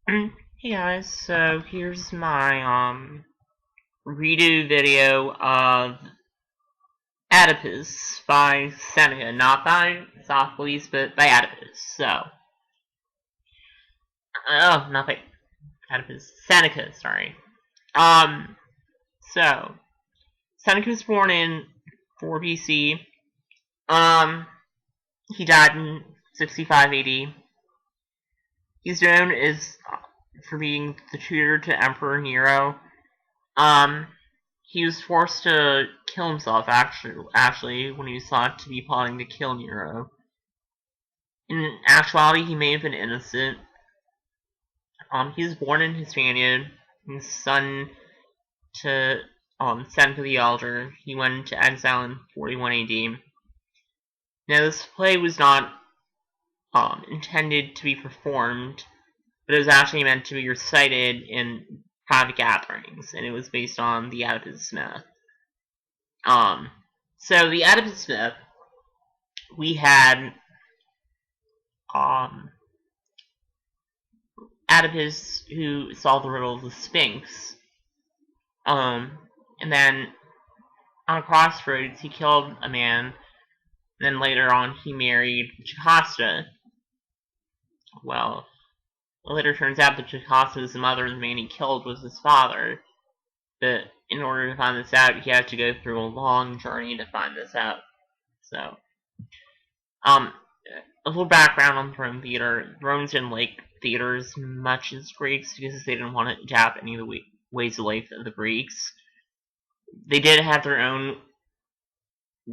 Hey guys, so here's my redo video of Oedipus by Seneca, not by Sophocles, but by Oedipus. Not by Oedipus, Seneca, sorry. Um, so Seneca was born in 4 BC. Um, he died in 65 AD. He's known as for being the tutor to Emperor Nero. Um, he was forced to kill himself, actually, when he was thought to be plotting to kill Nero. In actuality, he may have been innocent. He was born in Hispania, his son to Seneca the Elder. He went into exile in 41 AD. Now, this play was not intended to be performed, but it was actually meant to be recited in private gatherings, and it was based on the Oedipus myth. So the Oedipus myth, we had um, Oedipus who solved the riddle of the Sphinx, and then on a crossroads he killed a man, and then later on he married Jocasta. Well, it later turns out that Jocasta was the mother and the man he killed was his father, but in order to find this out, he had to go through a long journey to find this out. So, a little background on Roman theater. The Romans didn't like theater as much as Greeks because they didn't want to adapt any of the ways of life of the Greeks. They did have their own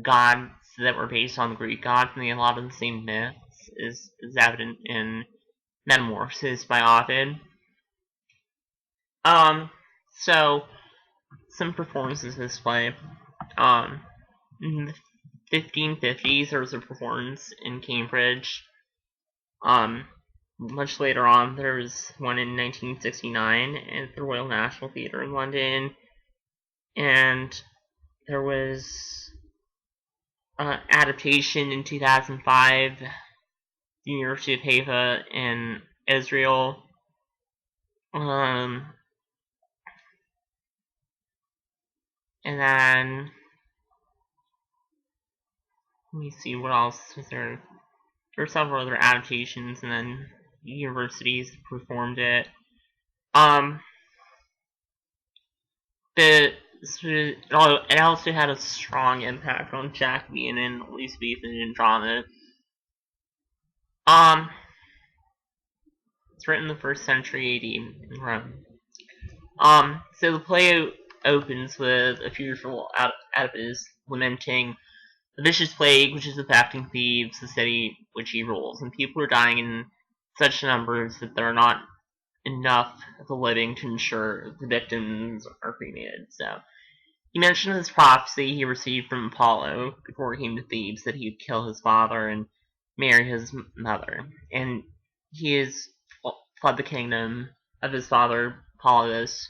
gods that were based on the Greek gods, and they had a lot of the same myths, is evident in Metamorphoses by Ovid. So some performances of this play. In the 1550s, there was a performance in Cambridge. Much later on, there was one in 1969 at the Royal National Theatre in London, and there was adaptation in 2005, the University of Haifa in Israel. And then let me see what else was there. There were several other adaptations, and then universities performed it. It also had a strong impact on Jacobean and Elizabethan drama. It's written in the 1st century AD in Rome. So the play opens with a funeral Oedipus lamenting the vicious plague which is affecting Thebes, the city which he rules, and people are dying in such numbers that there are not enough of the living to ensure the victims are cremated. So he mentioned this prophecy he received from Apollo before he came to Thebes that he would kill his father and marry his mother, and he has fled the kingdom of his father Polybus.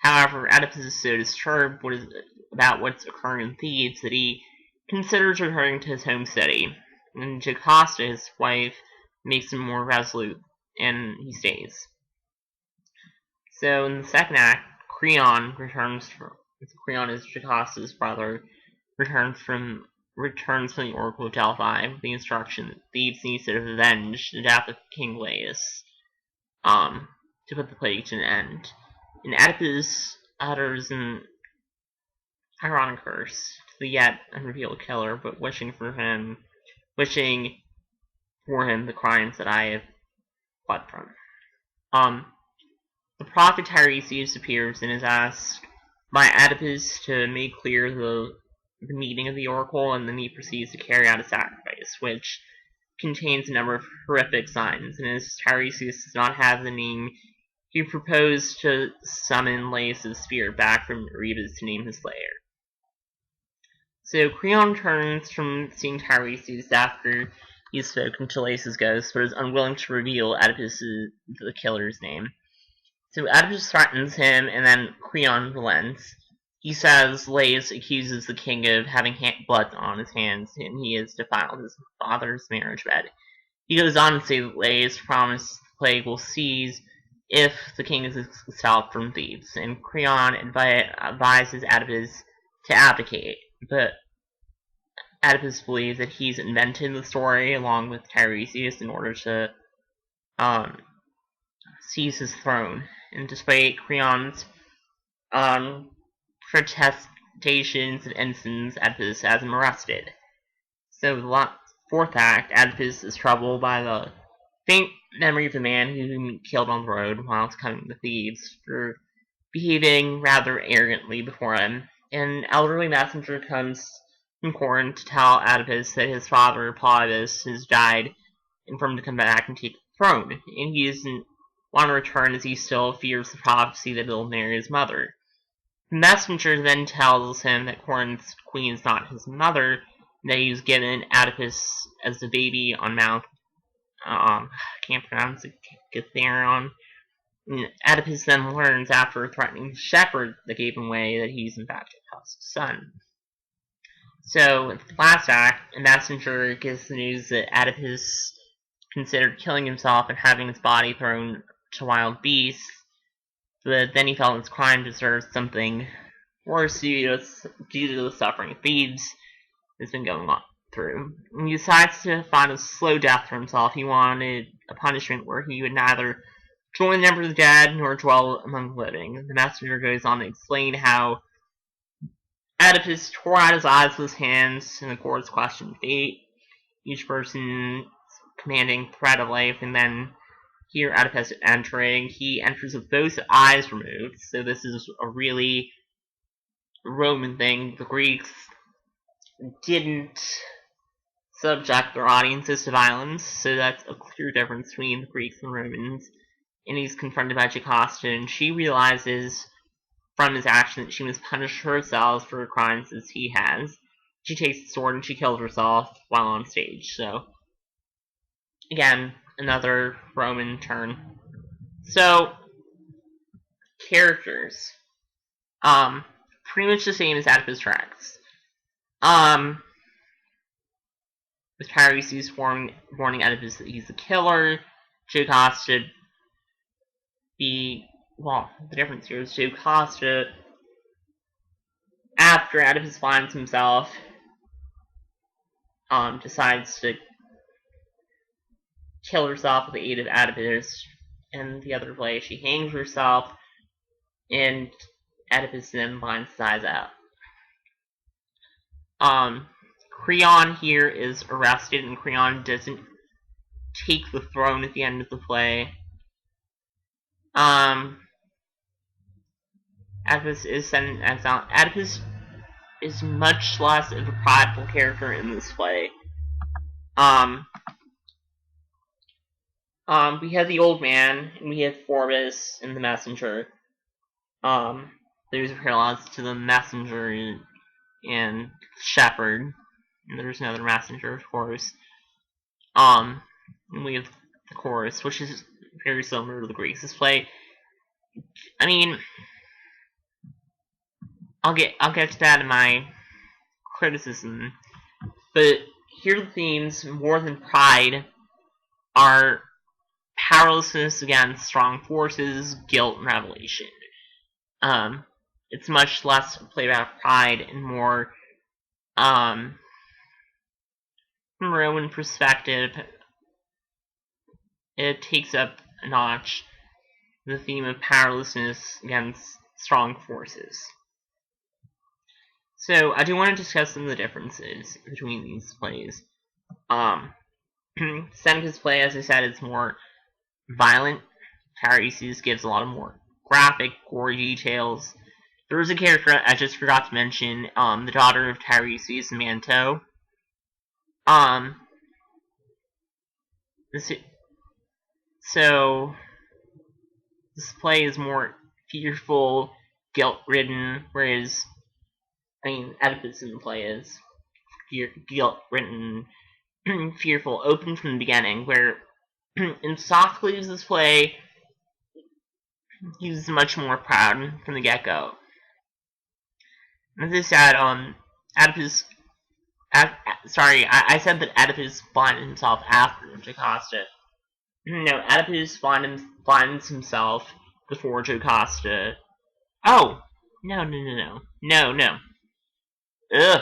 However, Oedipus is so disturbed about what's occurring in Thebes that he considers returning to his home city, and Jocasta, his wife, makes him more resolute, and he stays. So in the second act, Creon is Jocasta's brother, returns from the Oracle of Delphi with the instruction that Thebes needs to avenge the death of King Laius, to put the plague to an end. And Oedipus utters an ironic curse to the yet unrevealed killer, but wishing for him the crimes that I have fled from. The prophet Tiresias appears and is asked by Oedipus to make clear the meaning of the oracle, and then he proceeds to carry out a sacrifice, which contains a number of horrific signs, and as Tiresias does not have the name, he proposed to summon Laius' spirit back from Oedipus to name his lair. So Creon turns from seeing Tiresias after he's spoken to Laius' ghost, but is unwilling to reveal the killer's name. So Oedipus threatens him, and then Creon relents. He says Laius accuses the king of having blood on his hands, and he has defiled his father's marriage bed. He goes on to say that Laius promised the plague will cease if the king is expelled from Thebes, and Creon advises Oedipus to abdicate, but Oedipus believes that he's invented the story along with Tiresias in order to seize his throne, and despite Creon's protestations and ensigns, Oedipus has him arrested. So the fourth act, Oedipus is troubled by the faint memory of the man whom he killed on the road while coming to Thebes for behaving rather arrogantly before him. An elderly messenger comes from Corinth to tell Oedipus that his father, Oedipus, has died and for him to come back and take the throne, and he doesn't want to return as he still fears the prophecy that he'll marry his mother. The messenger then tells him that Corinth's queen is not his mother, and that he was given Oedipus as a baby on Mount I can't pronounce it, Gatheron. Oedipus then learns after threatening the shepherd that gave him away that he's in fact Oedipus' son. So, in the last act, a messenger gives the news that Oedipus considered killing himself and having his body thrown to wild beasts, but then he felt his crime deserved something worse due to the suffering Thebes has been going on through. And he decides to find a slow death for himself. He wanted a punishment where he would neither join the number of the dead nor dwell among the living. The messenger goes on to explain how Oedipus tore out his eyes with his hands, and the courts questioned fate, each person commanding threat of life, and then here Oedipus entering, he enters with both eyes removed, so this is a really Roman thing. The Greeks didn't subject their audiences to violence, so that's a clear difference between the Greeks and Romans. And he's confronted by Jocasta, and she realizes from his action that she must punish herself for crimes as he has. She takes the sword and she kills herself while on stage. So, again, another Roman turn. So, characters. Pretty much the same as Oedipus Rex. With Tiresias warning Oedipus that he's the killer, Jocasta the difference here is Jocasta, after Oedipus finds himself, decides to kill herself with the aid of Oedipus, and the other way she hangs herself, and Oedipus then blinds his eyes out. Creon here is arrested, and Creon doesn't take the throne at the end of the play. Oedipus is sent in exile. Oedipus is much less of a prideful character in this play. We have the old man, and we have Phoebus and the messenger. There's parallels to the messenger and shepherd. And there's another messenger, of course. And we have the chorus, which is very similar to the Greeks. This play, I mean, I'll get to that in my criticism, but here the themes, more than pride, are powerlessness against strong forces, guilt, and revelation. It's much less a play about pride and more, from a Roman perspective, it takes up a notch the theme of powerlessness against strong forces. So, I do want to discuss some of the differences between these plays. Seneca's play, as I said, is more violent. Tiresias gives a lot of more graphic, gory details. There is a character I just forgot to mention, the daughter of Tiresias, Manto. This play is more fearful, guilt-ridden, whereas, Oedipus in the play is guilt-ridden, fearful, open from the beginning, where in Sophocles' play, he's much more proud from the get-go. As I said, I said that Oedipus blinded himself after Jocasta. No, Oedipus blinds himself before Jocasta. Oh! No. Ugh!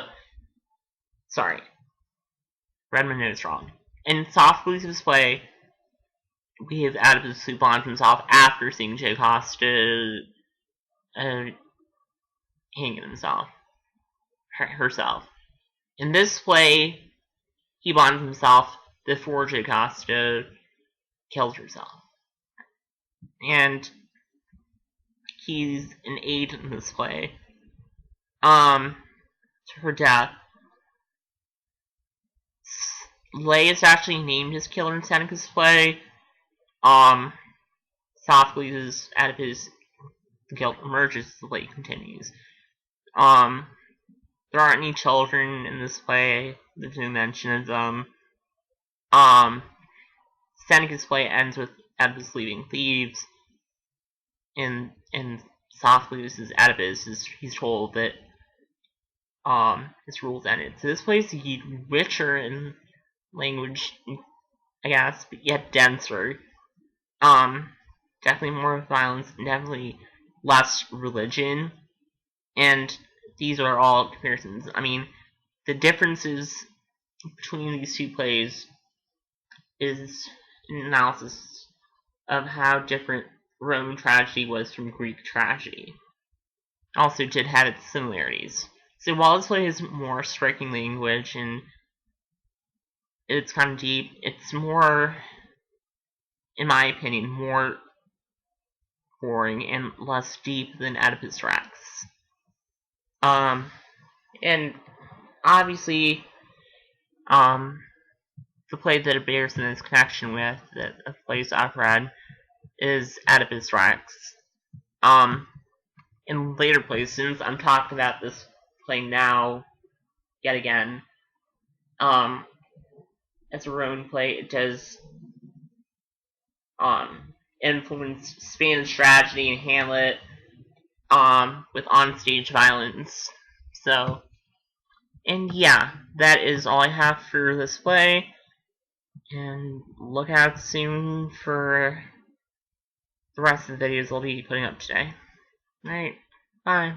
Sorry. Read my notes wrong. In Sophocles' play, we have Oedipus who blinds himself after seeing Jocasta hanging himself. Herself. In this play, he blinds himself before Jocasta kills herself. And he's an aid in this play. To her death. Laius actually named his killer in Seneca's play. Sophocles' Oedipus guilt emerges as the play continues. There aren't any children in this play. There's no mention of them. Seneca's play ends with Oedipus leaving Thebes. In Sophocles' Oedipus, he's told that his rule's ended. So this play is richer in language, I guess, but yet denser. Definitely more violence, definitely less religion, and these are all comparisons. I mean, the differences between these two plays is an analysis of how different Roman tragedy was from Greek tragedy. Also did have its similarities. So while this play has more striking language and it's kind of deep, it's more, in my opinion, more boring and less deep than Oedipus Rex. And obviously, the play that it bears in its connection with, that the plays I've read, is Oedipus Rex. In later plays, since I'm talking about this play now, yet again, as a Roman play, it does, influence Spanish tragedy and Hamlet, with onstage violence. So, and yeah, that is all I have for this play. And look out soon for the rest of the videos I'll be putting up today. Alright, bye.